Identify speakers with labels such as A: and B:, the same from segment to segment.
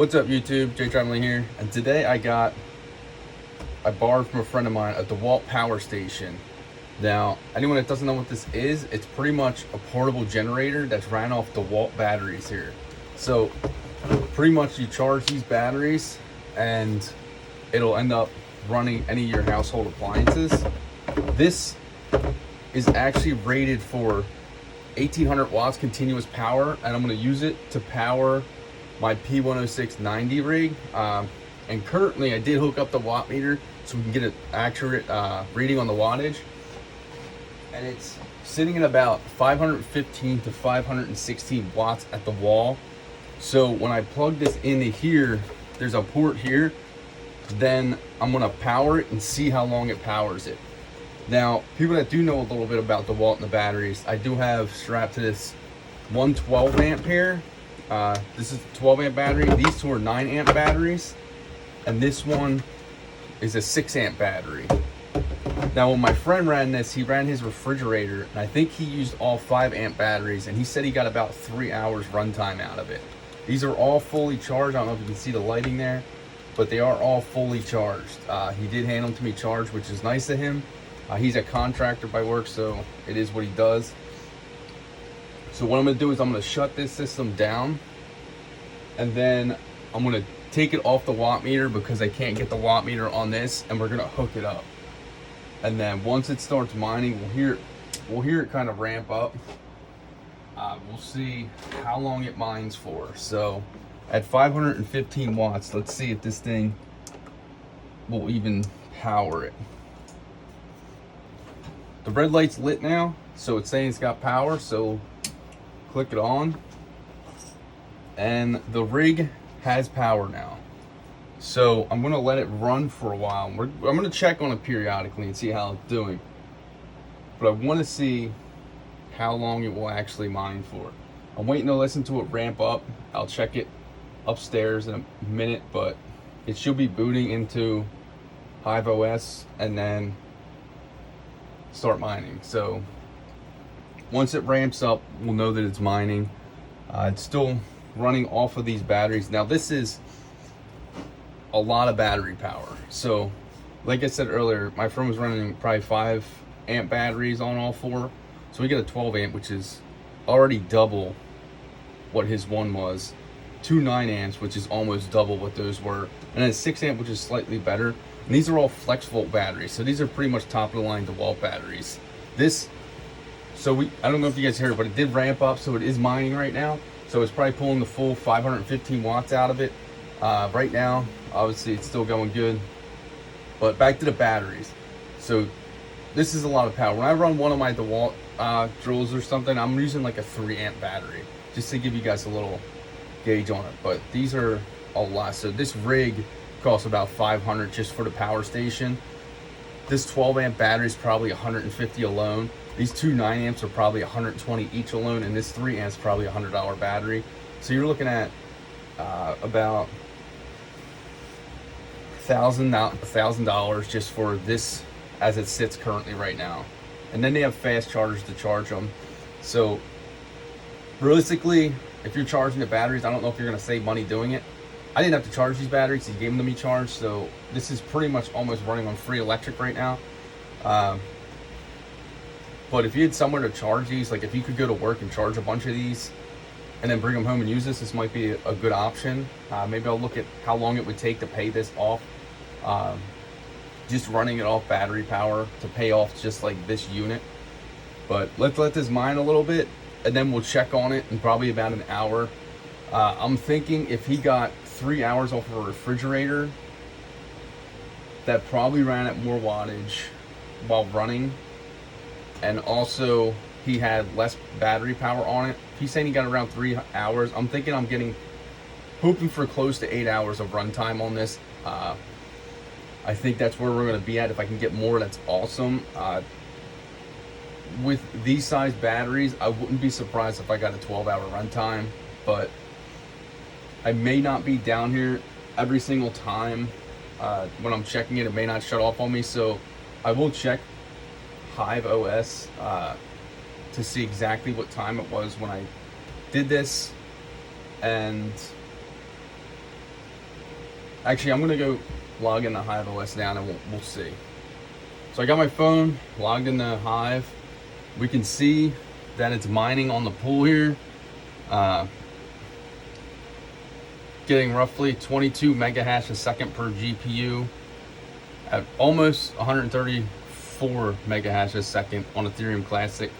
A: What's up YouTube, Jay Tremley here, and today I borrowed from a friend of mine a Dewalt Power Station. Now, anyone that doesn't know what this is, it's pretty much a portable generator that's ran off Dewalt batteries here. So, pretty much you charge these batteries and it'll end up running any of your household appliances. This is actually rated for 1800 watts continuous power, and I'm going to use it to power my P10690 rig, and currently I did hook up the watt meter so we can get an accurate reading on the wattage, and it's sitting at about 515 to 516 watts at the wall. So when I plug this into here, there's a port here, then I'm gonna power it and see how long it powers it. Now, people that do know a little bit about Dewalt and the batteries, I do have strapped to this one 12 amp here. This is a 12 amp battery. These two are 9 amp batteries, and this one is a 6 amp battery. Now, when my friend ran this, he ran his refrigerator, and I think he used all 5 amp batteries, and he said he got about 3 hours runtime out of it. These are all fully charged. I don't know if you can see the lighting there, but they are all fully charged. He did hand them to me charged, which is nice of him. He's a contractor by work, so it is what he does. So what I'm going to do is I'm going to shut this system down, and then I'm going to take it off the watt meter because I can't get the watt meter on this, and we're going to hook it up. And then once it starts mining, we'll hear it kind of ramp up. We'll see how long it mines for. So at 515 watts, let's see if this thing will even power it. The red light's lit now, so it's saying it's got power, so click it on, and the rig has power now. So I'm gonna let it run for a while. I'm gonna check on it periodically and see how it's doing, but I want to see how long it will actually mine for. I'm waiting to listen to it ramp up. I'll check it upstairs in a minute, but it should be booting into Hive OS and then start mining. So once it ramps up, we'll know that it's mining. It's still running off of these batteries. Now, this is a lot of battery power. So like I said earlier, my friend was running probably 5 amp batteries on all 4. So we get a 12 amp, which is already double what his one was. 2 9 amps, which is almost double what those were. And then 6 amp, which is slightly better. And these are all flex volt batteries. So these are pretty much top of the line Dewalt batteries. I don't know if you guys heard, but it did ramp up, so it is mining right now. So it's probably pulling the full 515 watts out of it. Right now, obviously it's still going good. But back to the batteries. So this is a lot of power. When I run one of my Dewalt drills or something, I'm using like a 3 amp battery, just to give you guys a little gauge on it. But these are a lot. So this rig costs about $500 just for the power station. This 12 amp battery is probably $150 alone. These 2 9 amps are probably $120 each alone, and this 3 amps probably $100 battery. So you're looking at about $1,000 just for this as it sits currently right now. And then they have fast chargers to charge them. So realistically, if you're charging the batteries, I don't know if you're going to save money doing it. I didn't have to charge these batteries. He gave them to me charged, so this is pretty much almost running on free electric right now. But if you had somewhere to charge these, like if you could go to work and charge a bunch of these and then bring them home and use this might be a good option. Maybe I'll look at how long it would take to pay this off. Just running it off battery power to pay off just like this unit. But let's let this mine a little bit, and then we'll check on it in probably about an hour. I'm thinking if he got 3 hours off of a refrigerator, that probably ran at more wattage while running, and also he had less battery power on it. He's saying he got around 3 hours. I'm thinking hoping for close to 8 hours of runtime on this. I think that's where we're going to be at. If I can get more, that's awesome. With these size batteries, I wouldn't be surprised if I got a 12-hour runtime, but I may not be down here every single time. When I'm checking it, it may not shut off on me, so I will check Hive OS to see exactly what time it was when I did this, and Actually, I'm gonna go log in the Hive OS now and we'll see. So I got my phone logged in the Hive. We can see that it's mining on the pool here. Getting roughly 22 megahash a second per GPU at almost 134 megahash a second on Ethereum Classic.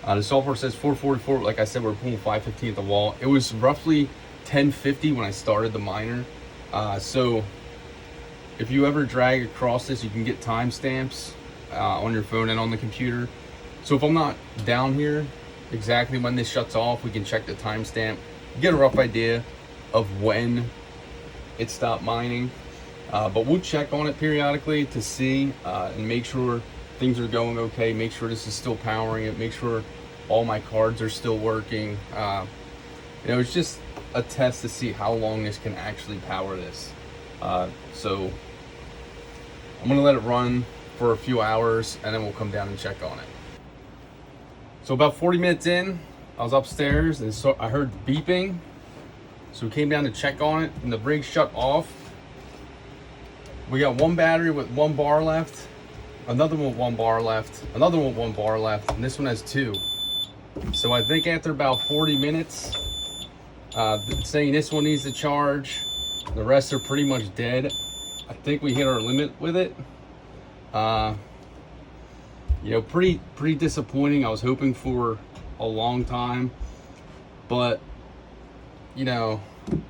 A: The software says 444, like I said, we're pulling 515 at the wall. It was roughly 1050 when I started the miner. So if you ever drag across this, you can get timestamps on your phone and on the computer. So if I'm not down here exactly when this shuts off, we can check the timestamp, get a rough idea of when it stopped mining. But we'll check on it periodically to see and make sure things are going okay, make sure this is still powering it, make sure all my cards are still working. It's just a test to see how long this can actually power this. So I'm gonna let it run for a few hours and then we'll come down and check on it. So about 40 minutes in, I was upstairs and so I heard beeping. So we came down to check on it and the rig shut off. We got one battery with 1 bar left, another one with 1 bar left, another one with 1 bar left, and this one has 2. So I think after about 40 minutes, saying this one needs to charge, the rest are pretty much dead. I think we hit our limit with it. Pretty disappointing. I was hoping for a long time, but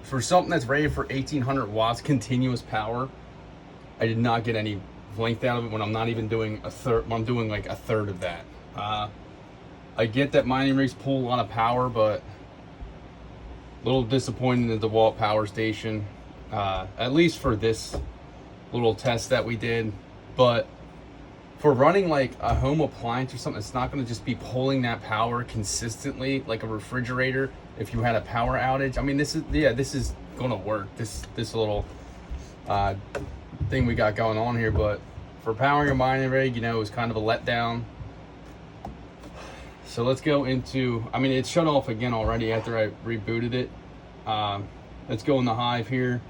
A: for something that's rated for 1800 watts continuous power, I did not get any length out of it when I'm not even doing a third. I'm doing like a third of that. I get that mining rigs pull a lot of power, but a little disappointed in the Dewalt Power Station, at least for this little test that we did. But for running like a home appliance or something, it's not going to just be pulling that power consistently like a refrigerator. If you had a power outage, I mean, this is going to work. This little thing we got going on here, but for powering a mining rig, it was kind of a letdown. So let's go into, it shut off again already after I rebooted it. Let's go in the Hive here.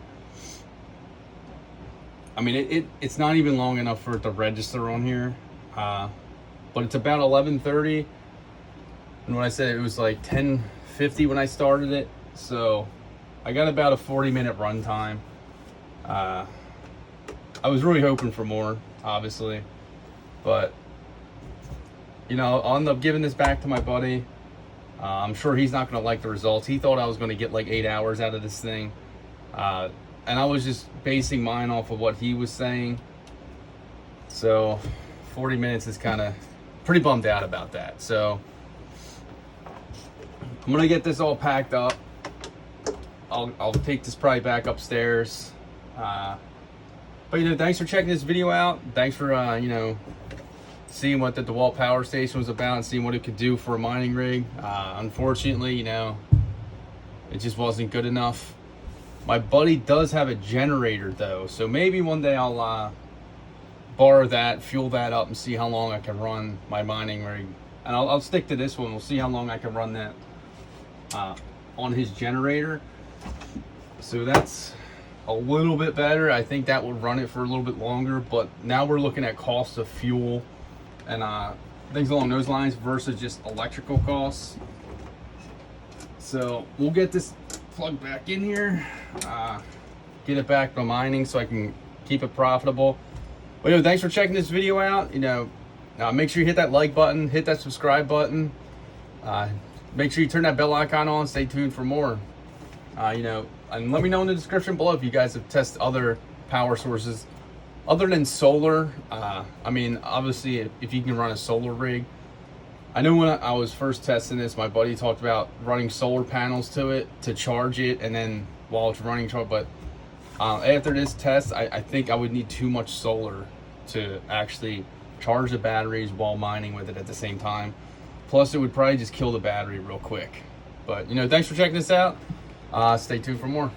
A: It's not even long enough for it to register on here, but it's about 11:30, and when I said it was like 10:50 when I started it, so I got about a 40-minute run time. I was really hoping for more, obviously, but I'll end up giving this back to my buddy. I'm sure he's not going to like the results. He thought I was going to get like 8 hours out of this thing. And I was just basing mine off of what he was saying. So 40 minutes is kind of pretty bummed out about that. So I'm going to get this all packed up. I'll take this probably back upstairs. But thanks for checking this video out. Thanks for seeing what the Dewalt Power Station was about and seeing what it could do for a mining rig. Unfortunately, it just wasn't good enough. My buddy does have a generator though, so maybe one day I'll borrow that, fuel that up, and see how long I can run my mining rig. And I'll stick to this one. We'll see how long I can run that on his generator. So that's a little bit better. I think that would run it for a little bit longer, but now we're looking at cost of fuel and things along those lines versus just electrical costs. So we'll get this plugged back in here, get it back to mining so I can keep it profitable. But thanks for checking this video out. Make sure you hit that like button, hit that subscribe button, make sure you turn that bell icon on, stay tuned for more. And let me know in the description below if you guys have tested other power sources other than solar. Obviously if you can run a solar rig. I know when I was first testing this, my buddy talked about running solar panels to it to charge it, and then while it's running, but after this test, I think I would need too much solar to actually charge the batteries while mining with it at the same time. Plus, it would probably just kill the battery real quick. But thanks for checking this out. Stay tuned for more.